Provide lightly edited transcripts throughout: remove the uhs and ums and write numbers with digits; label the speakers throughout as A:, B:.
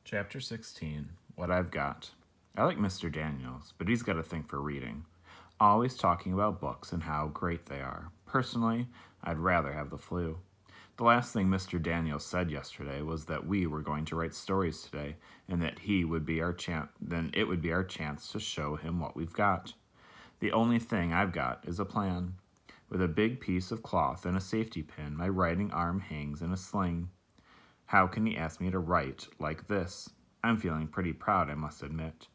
A: Chapter 16, What I've Got. I like Mr. Daniels, but he's got a thing for reading. Always talking about books and how great they are. Personally, I'd rather have the flu. The last thing Mr. Daniels said yesterday was that we were going to write stories today, and that it would be our chance to show him what we've got. The only thing I've got is a plan. With a big piece of cloth and a safety pin, my writing arm hangs in a sling. How can he ask me to write like this? I'm feeling pretty proud, I must admit.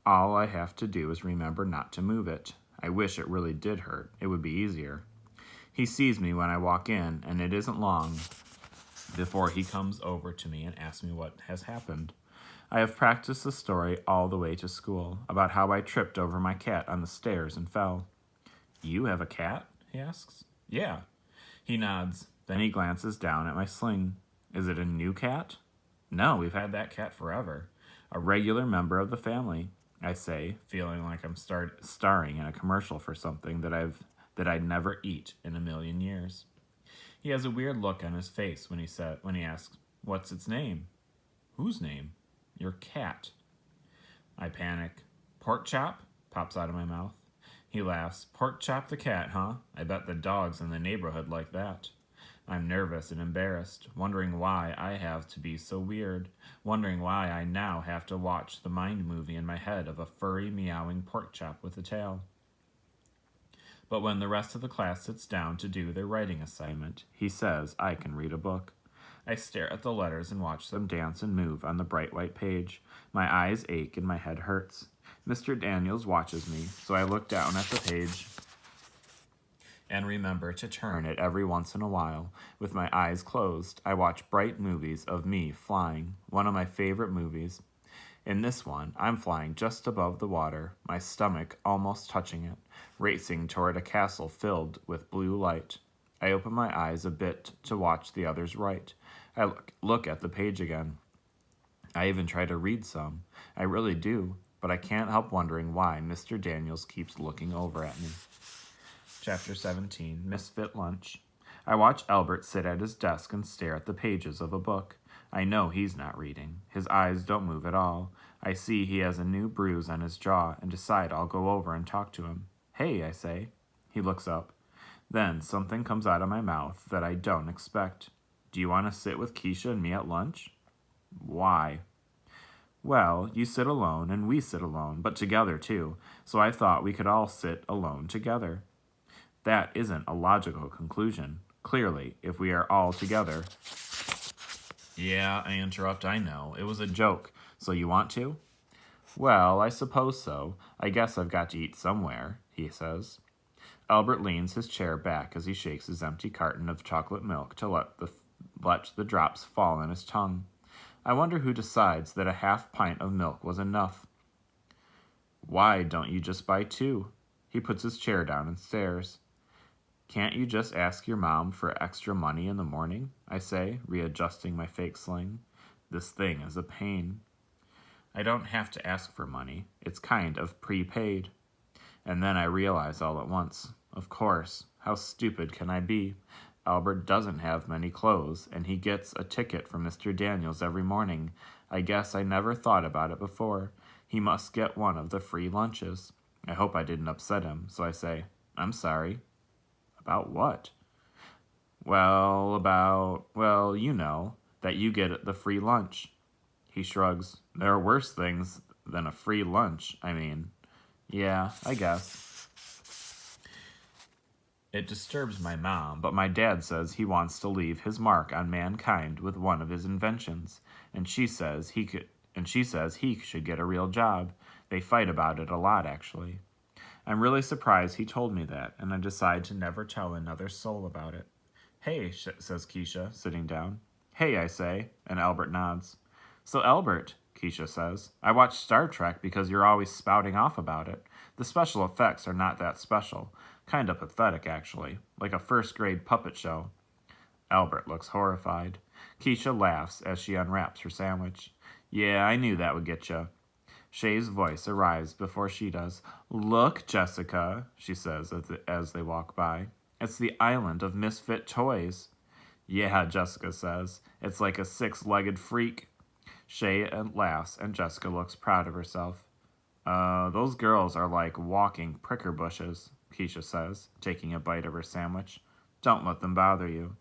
A: All I have to do is remember not to move it. I wish it really did hurt. It would be easier. He sees me when I walk in, and it isn't long before he comes over to me and asks me what has happened. I have practiced the story all the way to school, about how I tripped over my cat on the stairs and fell. You have a cat? He asks. Yeah. He nods. Then he glances down at my sling. Is it a new cat? No, we've had that cat forever. A regular member of the family, I say, feeling like I'm starring in a commercial for something that I'd never eat in a million years. He has a weird look on his face when he asks, "What's its name?" Whose name? Your cat. I panic. Pork Chop? Pops out of my mouth. He laughs. Pork Chop the cat, huh? I bet the dogs in the neighborhood like that. I'm nervous and embarrassed, wondering why I have to be so weird, wondering why I now have to watch the mind movie in my head of a furry, meowing pork chop with a tail. But when the rest of the class sits down to do their writing assignment, he says I can read a book. I stare at the letters and watch them dance and move on the bright white page. My eyes ache and my head hurts. Mr. Daniels watches me, so I look down at the page and remember to turn it every once in a while. With my eyes closed, I watch bright movies of me flying, one of my favorite movies. In this one, I'm flying just above the water, my stomach almost touching it, racing toward a castle filled with blue light. I open my eyes a bit to watch the others write. I look at the page again. I even try to read some. I really do, but I can't help wondering why Mr. Daniels keeps looking over at me. Chapter 17, Misfit Lunch. I watch Albert sit at his desk and stare at the pages of a book. I know he's not reading. His eyes don't move at all. I see he has a new bruise on his jaw and decide I'll go over and talk to him. Hey, I say. He looks up. Then something comes out of my mouth that I don't expect. Do you want to sit with Keisha and me at lunch? Why? Well, you sit alone and we sit alone, but together too, so I thought we could all sit alone together. That isn't a logical conclusion. Clearly, if we are all together... Yeah, I interrupt, I know. It was a joke. So you want to? Well, I suppose so. I guess I've got to eat somewhere, he says. Albert leans his chair back as he shakes his empty carton of chocolate milk to let the drops fall in his tongue. I wonder who decides that a half pint of milk was enough. Why don't you just buy two? He puts his chair down and stares. Can't you just ask your mom for extra money in the morning? I say, readjusting my fake sling. This thing is a pain. I don't have to ask for money. It's kind of prepaid. And then I realize all at once. Of course, how stupid can I be? Albert doesn't have many clothes, and he gets a ticket from Mr. Daniels every morning. I guess I never thought about it before. He must get one of the free lunches. I hope I didn't upset him, so I say, I'm sorry. About what? Well, you know, that you get the free lunch. He shrugs. There are worse things than a free lunch, I mean. Yeah, I guess. It disturbs my mom, but my dad says he wants to leave his mark on mankind with one of his inventions, and she says he should get a real job. They fight about it a lot, actually. I'm really surprised he told me that, and I decide to never tell another soul about it. Hey, says Keisha, sitting down. Hey, I say, and Albert nods. So Albert, Keisha says, I watch Star Trek because you're always spouting off about it. The special effects are not that special. Kind of pathetic, actually, like a first-grade puppet show. Albert looks horrified. Keisha laughs as she unwraps her sandwich. Yeah, I knew that would get you. Shay's voice arrives before she does. Look, Jessica, she says as they walk by. It's the island of misfit toys. Yeah, Jessica says. It's like a six-legged freak. Shay laughs, and Jessica looks proud of herself. Those girls are like walking pricker bushes, Keisha says, taking a bite of her sandwich. Don't let them bother you.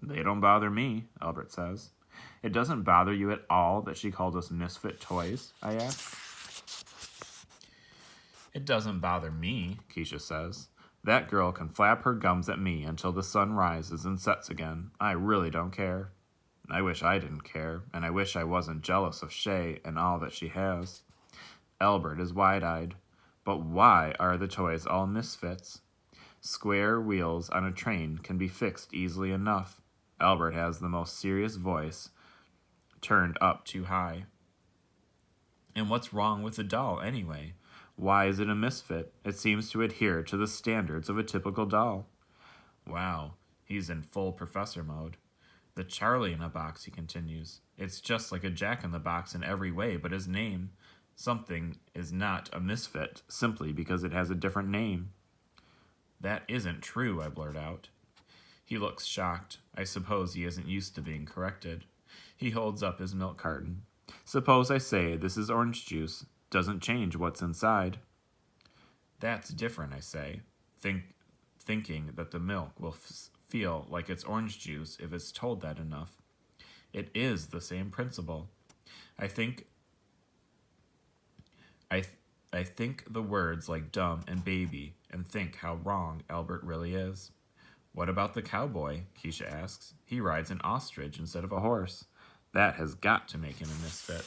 A: They don't bother me, Albert says. It doesn't bother you at all that she called us misfit toys, I ask. It doesn't bother me, Keisha says. That girl can flap her gums at me until the sun rises and sets again. I really don't care. I wish I didn't care, and I wish I wasn't jealous of Shay and all that she has. Albert is wide-eyed. But why are the toys all misfits? Square wheels on a train can be fixed easily enough. Albert has the most serious voice, turned up too high. And what's wrong with the doll, anyway? Why is it a misfit? It seems to adhere to the standards of a typical doll. Wow, he's in full professor mode. The Charlie in a box, he continues. It's just like a Jack-in-the-Box in every way but his name. Something is not a misfit simply because it has a different name. That isn't true, I blurt out. He looks shocked. I suppose he isn't used to being corrected. He holds up his milk carton. Suppose I say this is orange juice. Doesn't change what's inside. That's different, I say, thinking that the milk will feel like it's orange juice if it's told that enough. It is the same principle. I think the words like dumb and baby and think how wrong Albert really is. What about the cowboy? Keisha asks. He rides an ostrich instead of a horse. That has got to make him a misfit.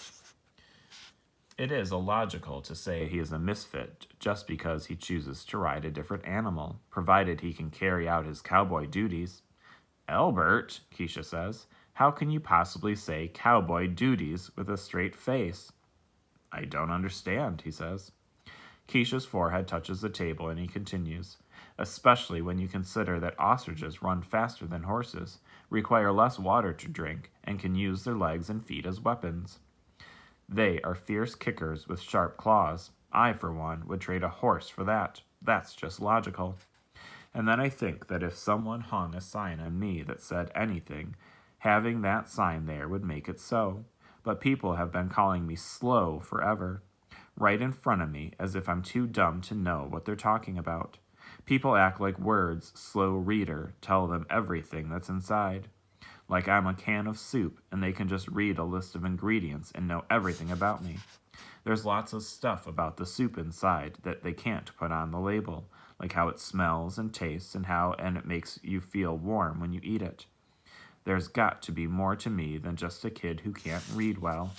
A: It is illogical to say he is a misfit just because he chooses to ride a different animal, provided he can carry out his cowboy duties. Albert, Keisha says, how can you possibly say cowboy duties with a straight face? I don't understand, he says. Keisha's forehead touches the table and he continues, especially when you consider that ostriches run faster than horses, require less water to drink, and can use their legs and feet as weapons. They are fierce kickers with sharp claws. I, for one, would trade a horse for that. That's just logical. And then I think that if someone hung a sign on me that said anything, having that sign there would make it so. But people have been calling me slow forever, right in front of me, as if I'm too dumb to know what they're talking about. People act like words, slow reader, tell them everything that's inside. Like I'm a can of soup, and they can just read a list of ingredients and know everything about me. There's lots of stuff about the soup inside that they can't put on the label, like how it smells and tastes and it makes you feel warm when you eat it. There's got to be more to me than just a kid who can't read well.